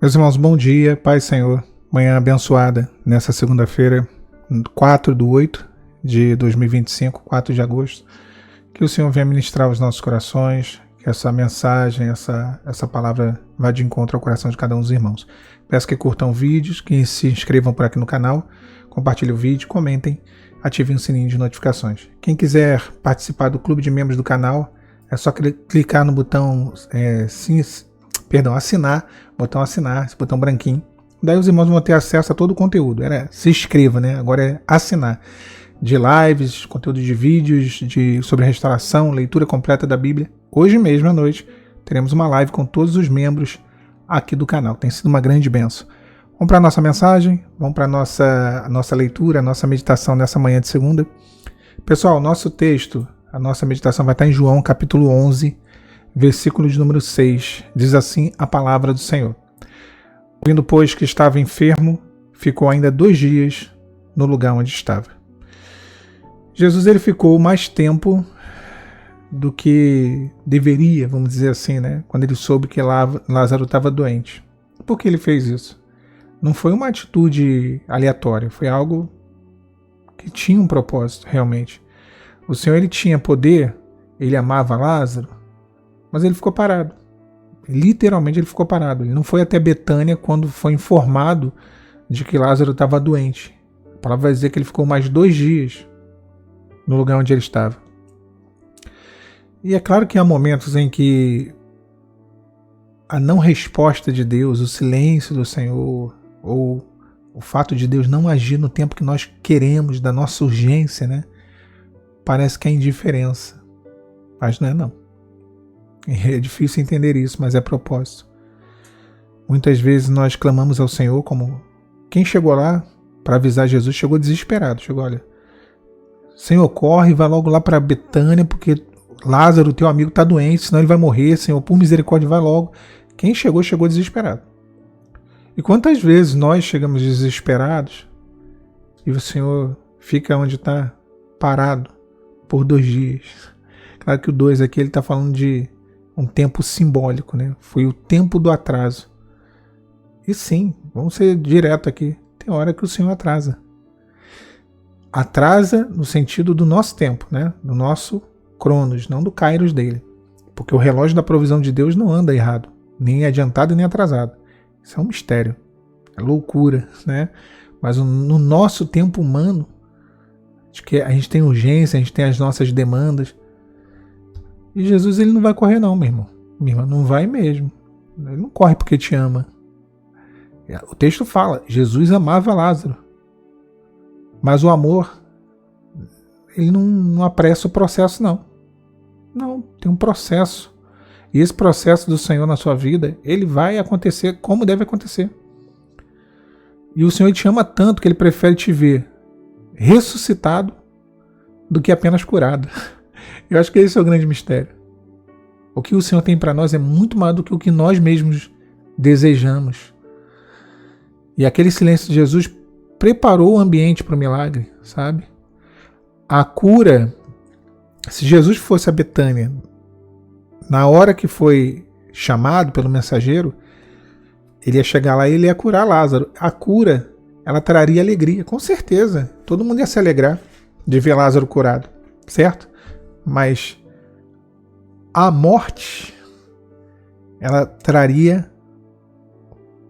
Meus irmãos, bom dia, Pai Senhor, manhã abençoada, nessa segunda-feira, 4/8 de 2025, 4 de agosto, que o Senhor venha ministrar os nossos corações, que essa mensagem, essa palavra vá de encontro ao coração de cada um dos irmãos. Peço que curtam vídeos, que se inscrevam por aqui no canal, compartilhem o vídeo, comentem, ativem o sininho de notificações. Quem quiser participar do clube de membros do canal, é só clicar no botão assinar, botão assinar, esse botão branquinho. Daí os irmãos vão ter acesso a todo o conteúdo. Se inscreva, né? Agora é assinar. De lives, conteúdo de vídeos, sobre restauração, leitura completa da Bíblia. Hoje mesmo à noite teremos uma live com todos os membros aqui do canal. Tem sido uma grande bênção. Vamos para a nossa mensagem, vamos para a nossa leitura, a nossa meditação nessa manhã de segunda. Pessoal, nosso texto, a nossa meditação vai estar em João capítulo 11, versículo de número 6, diz assim a palavra do Senhor. Ouvindo, pois, que estava enfermo, ficou ainda 2 dias no lugar onde estava. Jesus ele ficou mais tempo do que deveria, vamos dizer assim, né? Quando ele soube que Lázaro estava doente. Por que ele fez isso? Não foi uma atitude aleatória, foi algo que tinha um propósito, realmente. O Senhor ele tinha poder, ele amava Lázaro, mas ele ficou parado. Literalmente ele ficou parado. Ele não foi até Betânia quando foi informado de que Lázaro estava doente. A palavra vai dizer que ele ficou mais 2 dias no lugar onde ele estava. E é claro que há momentos em que a não resposta de Deus, o silêncio do Senhor, ou o fato de Deus não agir no tempo que nós queremos, da nossa urgência, né? Parece que é indiferença. Mas não é não. É difícil entender isso, mas é propósito. Muitas vezes nós clamamos ao Senhor como quem chegou lá para avisar Jesus chegou desesperado. Chegou, olha, Senhor, corre, vai logo lá para Betânia, porque Lázaro, teu amigo, está doente, senão ele vai morrer. Senhor, por misericórdia, vai logo. Quem chegou desesperado. E quantas vezes nós chegamos desesperados e o Senhor fica onde está, parado, por 2 dias. Claro que o 2 aqui ele está falando de um tempo simbólico, né? Foi o tempo do atraso. E sim, vamos ser direto aqui. Tem hora que o Senhor atrasa. Atrasa no sentido do nosso tempo, né? Do nosso cronos, não do kairos dele. Porque o relógio da provisão de Deus não anda errado. Nem adiantado nem atrasado. Isso é um mistério. É loucura, né? Mas no nosso tempo humano, de que a gente tem urgência, a gente tem as nossas demandas. E Jesus ele não vai correr não, meu irmão. Minha irmã, não vai mesmo. Ele não corre porque te ama. O texto fala, Jesus amava Lázaro. Mas o amor, ele não apressa o processo não. Não, tem um processo. E esse processo do Senhor na sua vida, ele vai acontecer como deve acontecer. E o Senhor te ama tanto que ele prefere te ver ressuscitado do que apenas curado. Eu acho que esse é o grande mistério. O que o Senhor tem para nós é muito maior do que o que nós mesmos desejamos. E aquele silêncio de Jesus preparou o ambiente para o milagre, sabe? A cura, se Jesus fosse a Betânia, na hora que foi chamado pelo mensageiro, ele ia chegar lá e ele ia curar Lázaro. A cura, ela traria alegria, com certeza. Todo mundo ia se alegrar de ver Lázaro curado, certo? Mas a morte, ela traria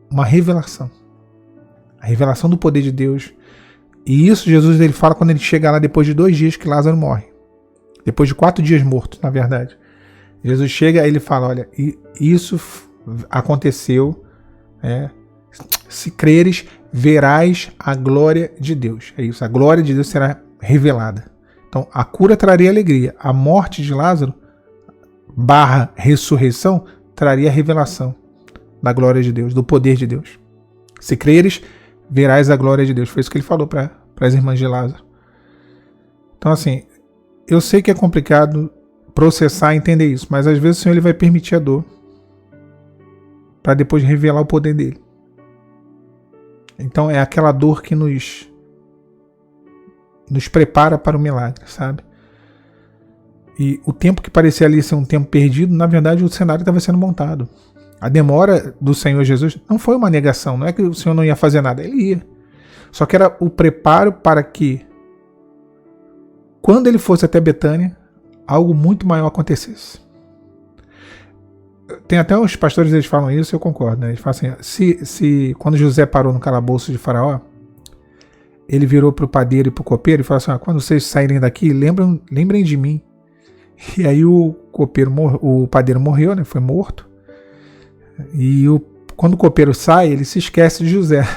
uma revelação. A revelação do poder de Deus. E isso Jesus ele fala quando ele chega lá depois de 2 dias que Lázaro morre. Depois de 4 dias morto, na verdade. Jesus chega e ele fala, olha, isso aconteceu, se creres, verás a glória de Deus. É isso, a glória de Deus será revelada. Então, a cura traria alegria. A morte de Lázaro, / ressurreição, traria a revelação da glória de Deus, do poder de Deus. Se creres, verás a glória de Deus. Foi isso que ele falou para as irmãs de Lázaro. Então, assim, eu sei que é complicado processar e entender isso, mas às vezes o Senhor ele vai permitir a dor para depois revelar o poder dele. Então, é aquela dor que nos prepara para o milagre, sabe? E o tempo que parecia ali ser um tempo perdido, na verdade o cenário estava sendo montado. A demora do Senhor Jesus não foi uma negação, não é que o Senhor não ia fazer nada, ele ia. Só que era o preparo para que, quando ele fosse até Betânia, algo muito maior acontecesse. Tem até os pastores, eles falam isso, eu concordo, né? Eles falam assim, quando José parou no calabouço de Faraó, ele virou para o padeiro e para o copeiro e falou assim, quando vocês saírem daqui, lembrem de mim. E aí o padeiro morreu, né? Foi morto. E quando o copeiro sai, ele se esquece de José.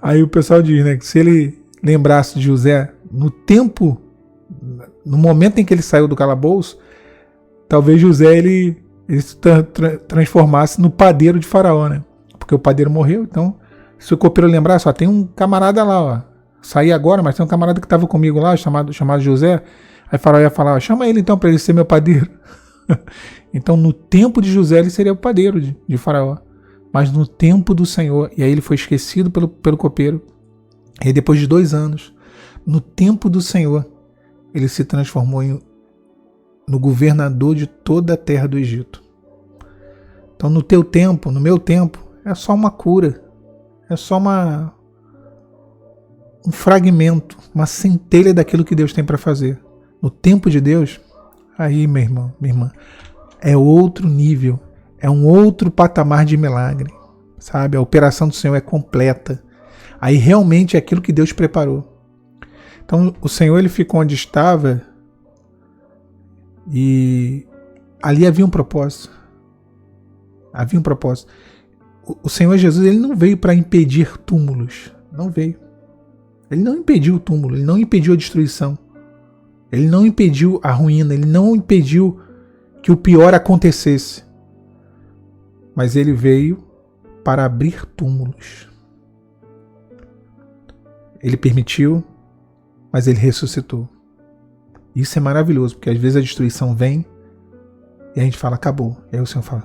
Aí o pessoal diz, né, que se ele lembrasse de José no momento em que ele saiu do calabouço, talvez José ele se transformasse no padeiro de Faraó, né? Porque o padeiro morreu, então se o copeiro lembrar, só tem um camarada lá, ó, saí agora, mas tem um camarada que estava comigo lá, chamado José. Aí Faraó ia falar, chama ele então para ele ser meu padeiro. Então no tempo de José ele seria o padeiro de Faraó, mas no tempo do Senhor, e aí ele foi esquecido pelo copeiro, e aí depois de 2 anos, no tempo do Senhor, ele se transformou no governador de toda a terra do Egito. Então no teu tempo, no meu tempo, é só uma cura, é só um fragmento, uma centelha daquilo que Deus tem para fazer. No tempo de Deus, aí, meu irmão, minha irmã, é outro nível, é um outro patamar de milagre, sabe? A operação do Senhor é completa. Aí realmente é aquilo que Deus preparou. Então o Senhor ele ficou onde estava e ali havia um propósito. Havia um propósito. O Senhor Jesus ele não veio para impedir túmulos, não veio. Ele não impediu o túmulo, ele não impediu a destruição. Ele não impediu a ruína, ele não impediu que o pior acontecesse. Mas ele veio para abrir túmulos. Ele permitiu, mas ele ressuscitou. Isso é maravilhoso, porque às vezes a destruição vem e a gente fala, acabou. E aí o Senhor fala,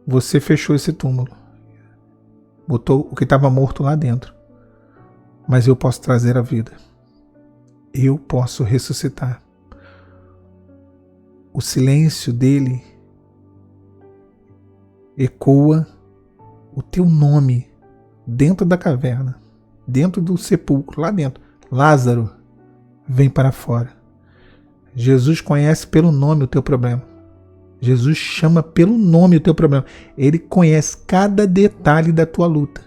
você fechou esse túmulo. Botou o que estava morto lá dentro. Mas eu posso trazer a vida. Eu posso ressuscitar. O silêncio dele ecoa o teu nome dentro da caverna, dentro do sepulcro, lá dentro. Lázaro, vem para fora. Jesus conhece pelo nome o teu problema. Jesus chama pelo nome o teu problema. Ele conhece cada detalhe da tua luta,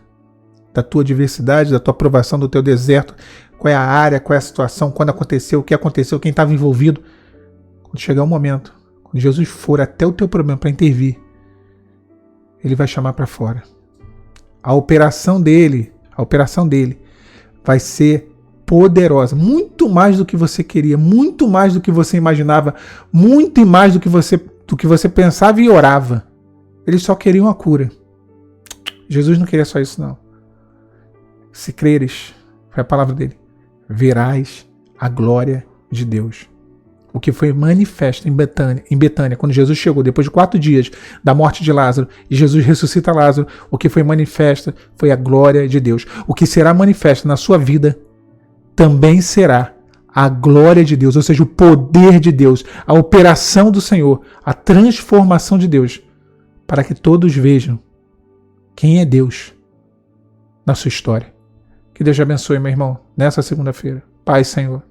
da tua adversidade, da tua provação, do teu deserto. Qual é a área, qual é a situação, quando aconteceu, o que aconteceu, quem estava envolvido. Quando chegar o momento, quando Jesus for até o teu problema para intervir, ele vai chamar para fora. A operação dele vai ser poderosa, muito mais do que você queria, muito mais do que você imaginava, muito mais do que você pensava e orava. Ele só queria uma cura. Jesus não queria só isso, não. Se creres, foi a palavra dele, verás a glória de Deus. O que foi manifesto em Betânia, quando Jesus chegou, depois de 4 dias da morte de Lázaro, e Jesus ressuscita Lázaro, o que foi manifesto foi a glória de Deus. O que será manifesto na sua vida também será a glória de Deus, ou seja, o poder de Deus, a operação do Senhor, a transformação de Deus, para que todos vejam quem é Deus na sua história. Que Deus te abençoe, meu irmão, nessa segunda-feira. Paz, Senhor.